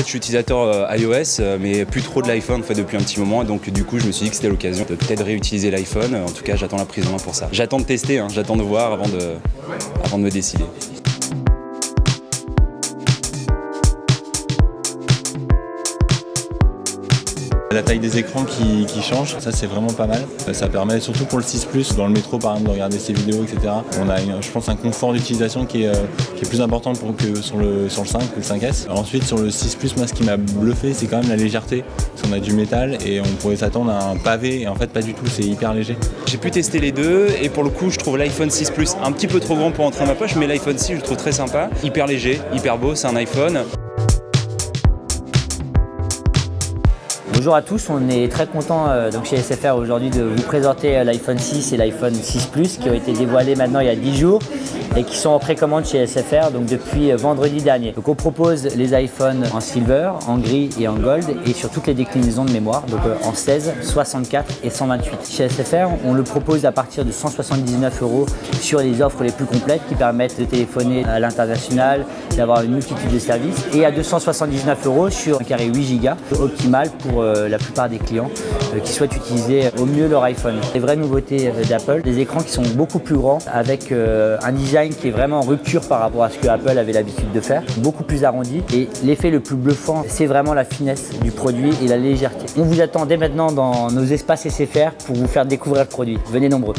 je suis utilisateur iOS, mais plus trop de l'iPhone en fait, depuis un petit moment. Donc du coup, je me suis dit que c'était l'occasion de peut-être réutiliser l'iPhone. En tout cas, j'attends la prise en main pour ça. J'attends de tester, hein, j'attends de voir avant de me décider. La taille des écrans qui change, ça c'est vraiment pas mal. Ça permet surtout pour le 6+, dans le métro par exemple, de regarder ses vidéos, etc. On a je pense un confort d'utilisation qui est plus important que sur le 5 ou le 5S. Ensuite sur le 6+, moi ce qui m'a bluffé c'est quand même la légèreté. Parce qu'on a du métal et on pourrait s'attendre à un pavé et en fait pas du tout, c'est hyper léger. J'ai pu tester les deux et pour le coup je trouve l'iPhone 6 Plus un petit peu trop grand pour entrer dans ma poche, mais l'iPhone 6 je le trouve très sympa, hyper léger, hyper beau, c'est un iPhone. Bonjour à tous, on est très content chez SFR aujourd'hui de vous présenter l'iPhone 6 et l'iPhone 6 Plus qui ont été dévoilés maintenant il y a 10 jours et qui sont en précommande chez SFR donc depuis vendredi dernier. Donc on propose les iPhones en silver, en gris et en gold et sur toutes les déclinaisons de mémoire, donc en 16, 64 et 128. Chez SFR, on le propose à partir de 179 € sur les offres les plus complètes qui permettent de téléphoner à l'international, d'avoir une multitude de services et à 279 € sur un carré 8 Go optimal pour la plupart des clients qui souhaitent utiliser au mieux leur iPhone. Les vraies nouveautés d'Apple, des écrans qui sont beaucoup plus grands avec un design qui est vraiment en rupture par rapport à ce que Apple avait l'habitude de faire, beaucoup plus arrondi et l'effet le plus bluffant, c'est vraiment la finesse du produit et la légèreté. On vous attend dès maintenant dans nos espaces SFR pour vous faire découvrir le produit. Venez nombreux.